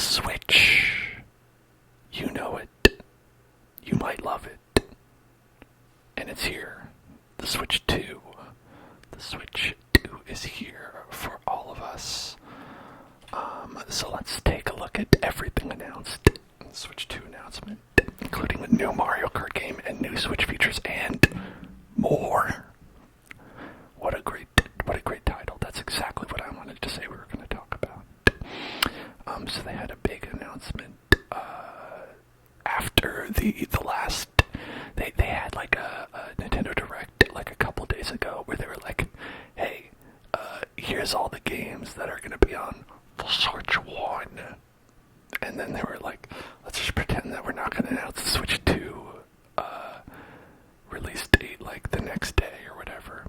Switch. You know it. You might love it. And it's here. The Switch 2. The Switch 2 is here for all of us. So let's take a look at everything announced in the Switch 2 announcement, including a new Mario Kart game and new Switch features and more. What a great title. That's exactly what I wanted to say we were going to talk about. So they had a big announcement after the last. They had like a Nintendo Direct like a couple days ago where they were like, hey, here's all the games that are going to be on the Switch 1. And then they were like, let's just pretend that we're not going to announce the Switch 2 release date like the next day or whatever.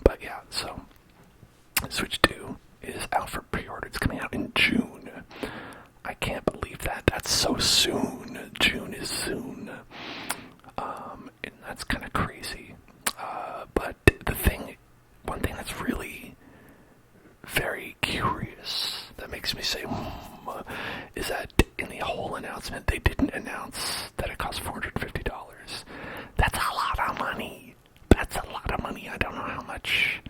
But yeah, so Switch 2 is out for pre-order. It's coming out in June. I can't believe that. That's so soon. June is soon. And that's kind of crazy. But one thing that's really very curious, that makes me say, is that in the whole announcement, they didn't announce that it costs $450. That's a lot of money. That's a lot of money. I don't know how much,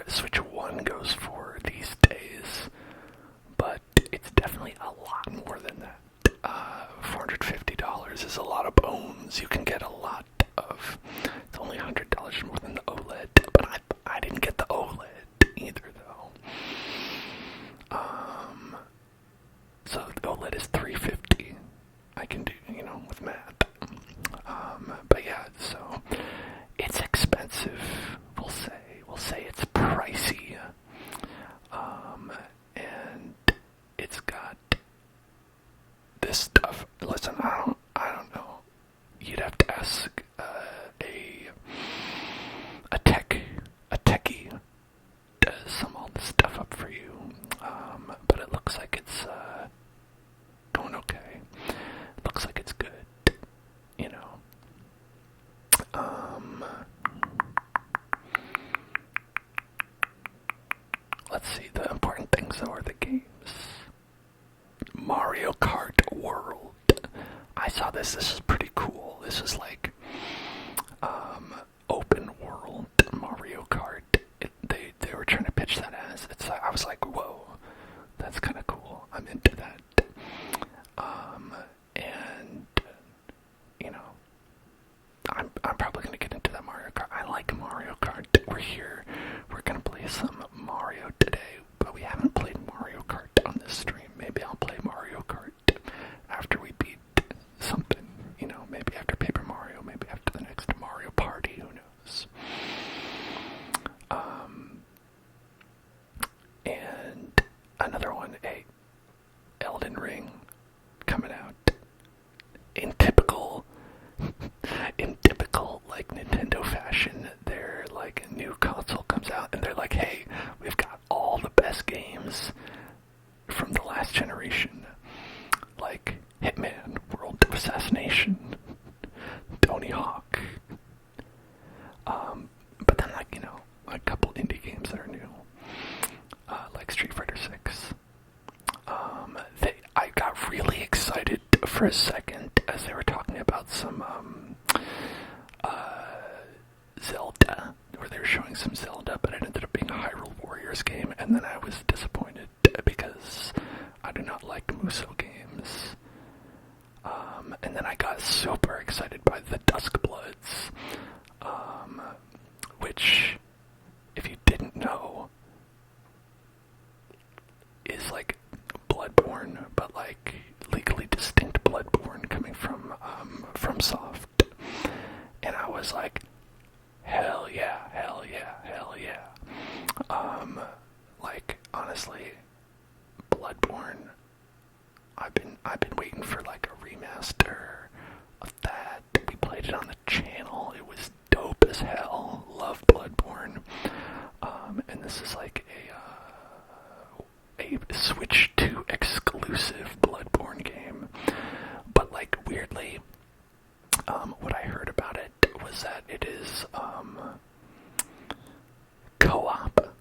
a Switch 1 goes for these days, but it's definitely a lot more than that. $450 is a lot of bones. You can get a lot of. It's only $100 more than the OLED, but I didn't get the OLED either, though. So the OLED is $350. I can do, with math. But yeah, so it's expensive. We'll say it's pricey. And it's got this stuff. Listen, I don't know. You'd have to ask a techie to sum all this stuff up for you. But it looks like it's going okay. Looks like it's good. Let's see, the important things though are the games. Mario Kart World. I saw this is pretty cool. This is like open world Mario Kart. They were trying to pitch that as, I was like, whoa, that's kind of cool. I'm into that. And I'm probably gonna get into that Mario Kart. I like Mario Kart. We're here. We're gonna play some Mario today, but we haven't played Mario Kart on this stream. Maybe I'll play Mario Kart after we beat something. Maybe after Paper Mario. Maybe after the next Mario Party. Who knows? And another one, Elden Ring coming out in typical like Nintendo fashion. They're like, a new console comes out and they're like, hey, we've got all the best games from the last generation, like Hitman, World of Assassination, Tony Hawk, but then a couple indie games that are new, like Street Fighter 6. I got really excited for a second as they were talking about some Zelda, where they were showing some Zelda, but it ended up being a Hyrule Warriors game, and then I was disappointed because I do not like Musou games. And then I got super excited by the Duskbloods, which, if you didn't know, is like Bloodborne, but like legally distinct Bloodborne coming from Soft. And I was like, hell yeah, hell yeah, hell yeah. Like, honestly, Bloodborne, I've been waiting for like a remaster of that. We played it on the channel. It was dope as hell. Love Bloodborne. And this is like a Switch 2 exclusive Bloodborne game. But like, weirdly, what I heard about it was that it is co-op.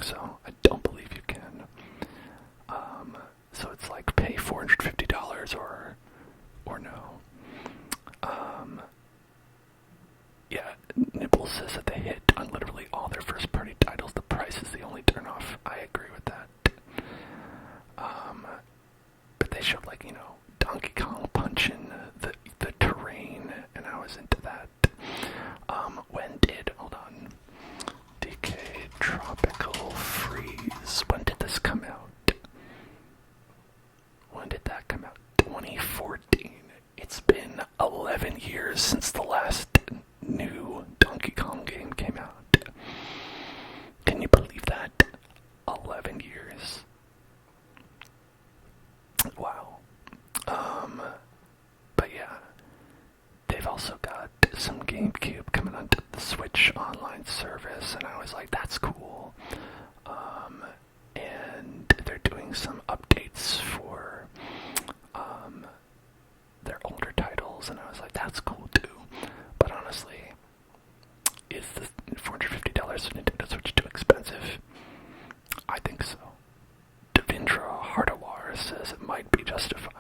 so. I don't believe you can. So it's like pay $450 or no. Yeah, Nibbles says that they hit on literally all their first-party titles. The price is the only turnoff. I agree with that. But they showed, like, Donkey Kong punching the terrain, and I was into that. Hold on, DK Tropical Freeze. When did this come out? When did that come out? 2014. It's been 11 years since the last new Donkey Kong game came out. Can you believe that? 11 years. Wow. But yeah, they've also got some GameCube coming onto the Switch online service, and I was like, that's cool. And they're doing some updates for their older titles, and I was like, that's cool too. But honestly, is the $450 for Nintendo Switch too expensive? I think so. Devindra Hardawar says it might be justified.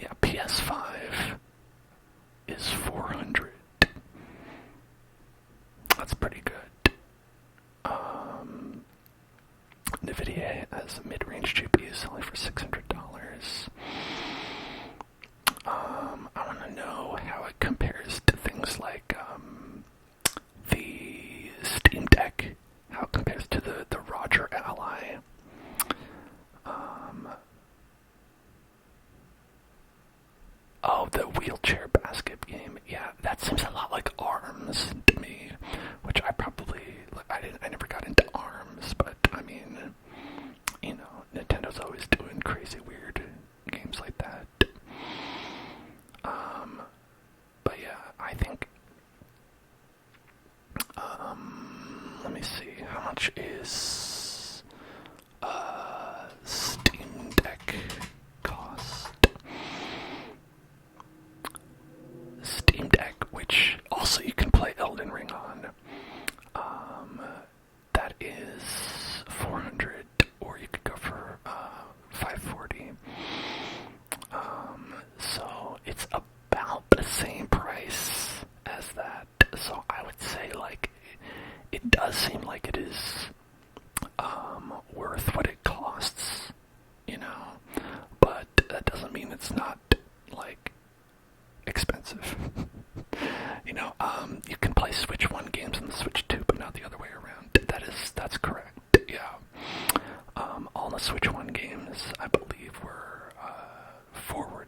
Yeah, PS5 is $400. That's pretty good. NVIDIA has a mid-range GPU selling for $600. I want to know how it compares to things like the Steam Deck, how it compares to the Roger Ally. Oh, the wheelchair basket game. Yeah, that seems a lot like ARMS to me, which I probably, I never got into ARMS, but I mean, Nintendo's always doing crazy weird games like that. But yeah, I think, let me see, how much is, Steam Deck cost? Steam Deck, which also you can play Elden Ring on, that is $400, or you could go for $540. So it's about the same price as that. So I would say, like, it does seem like it is worth what it costs, but that doesn't mean it's not, like, expensive. You can play Switch 1 games on the Switch 2, but not the other way around. That's correct, yeah. All the Switch 1 games, I believe, were forward